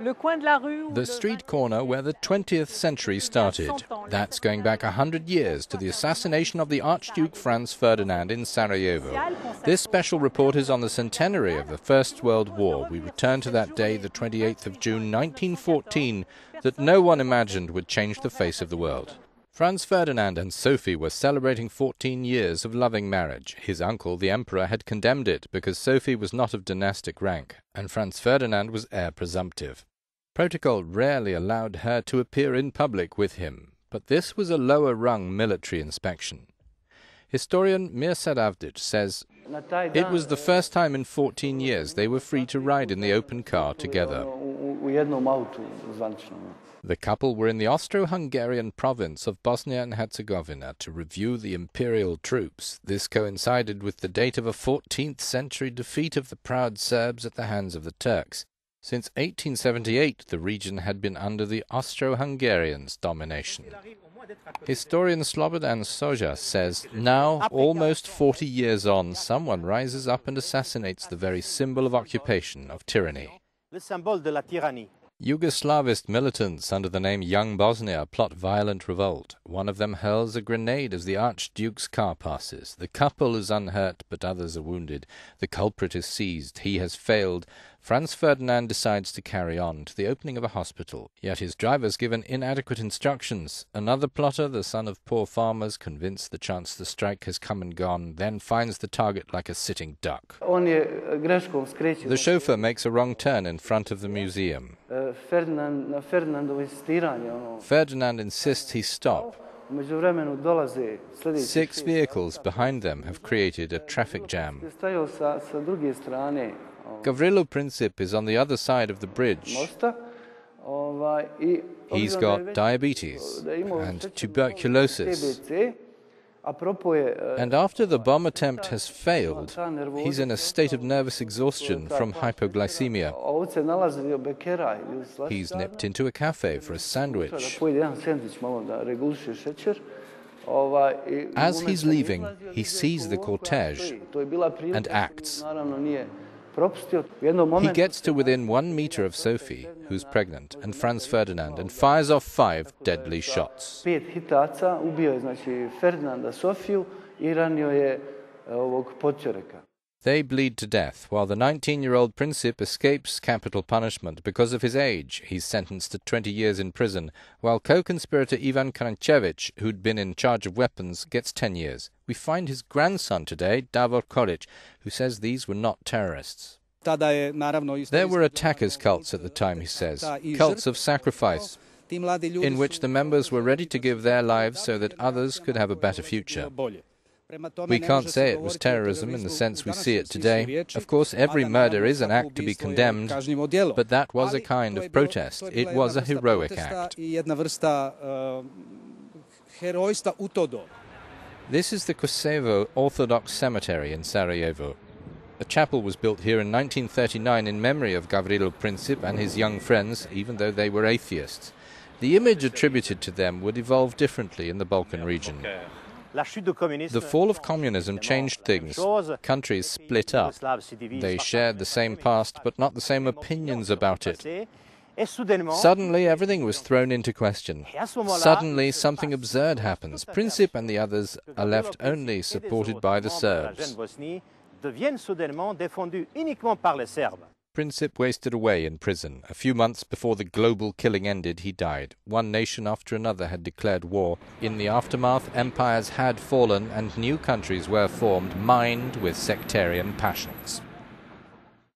The street corner where the 20th century started. That's going back 100 years to the assassination of the Archduke Franz Ferdinand in Sarajevo. This special report is on the centenary of the First World War. We return to that day, the 28th of June 1914, that no one imagined would change the face of the world. Franz Ferdinand and Sophie were celebrating 14 years of loving marriage. His uncle, the emperor, had condemned it because Sophie was not of dynastic rank, and Franz Ferdinand was heir presumptive. Protocol rarely allowed her to appear in public with him, but this was a lower-rung military inspection. Historian Mir Sadavdic says, "It was the first time in 14 years they were free to ride in the open car together." The couple were in the Austro-Hungarian province of Bosnia and Herzegovina to review the imperial troops. This coincided with the date of a 14th century defeat of the proud Serbs at the hands of the Turks. Since 1878, the region had been under the Austro-Hungarians' domination. Historian Slobodan Soja says, now, almost 40 years on, someone rises up and assassinates the very symbol of occupation, of tyranny. Yugoslavist militants under the name Young Bosnia plot violent revolt. One of them hurls a grenade as the Archduke's car passes. The couple is unhurt, but others are wounded. The culprit is seized. He has failed. Franz Ferdinand decides to carry on to the opening of a hospital, yet his driver's given inadequate instructions. Another plotter, the son of poor farmers, convinced the chance the strike has come and gone, then finds the target like a sitting duck. The chauffeur makes a wrong turn in front of the museum. Ferdinand insists he stop. 6 vehicles behind them have created a traffic jam. Gavrilo Princip is on the other side of the bridge. He's got diabetes and tuberculosis. And after the bomb attempt has failed, he's in a state of nervous exhaustion from hypoglycemia. He's nipped into a cafe for a sandwich. As he's leaving, he sees the cortege and acts. He gets to within 1 meter of Sophie, who's pregnant, and Franz Ferdinand, and fires off 5 deadly shots. They bleed to death, while the 19-year-old Princip escapes capital punishment because of his age. He's sentenced to 20 years in prison, while co-conspirator Ivan Kranjčević, who'd been in charge of weapons, gets 10 years. We find his grandson today, Davor Koric, who says these were not terrorists. There were attackers' cults at the time, he says, cults of sacrifice, in which the members were ready to give their lives so that others could have a better future. We can't say it was terrorism in the sense we see it today. Of course, every murder is an act to be condemned, but that was a kind of protest. It was a heroic act. This is the Koševo Orthodox Cemetery in Sarajevo. A chapel was built here in 1939 in memory of Gavrilo Princip and his young friends, even though they were atheists. The image attributed to them would evolve differently in the Balkan region. The fall of communism changed things. Countries split up. They shared the same past, but not the same opinions about it. Suddenly, everything was thrown into question. Suddenly, something absurd happens. Princip and the others are left only supported by the Serbs. Princip wasted away in prison. A few months before the global killing ended, he died. One nation after another had declared war. In the aftermath, empires had fallen and new countries were formed, mined with sectarian passions.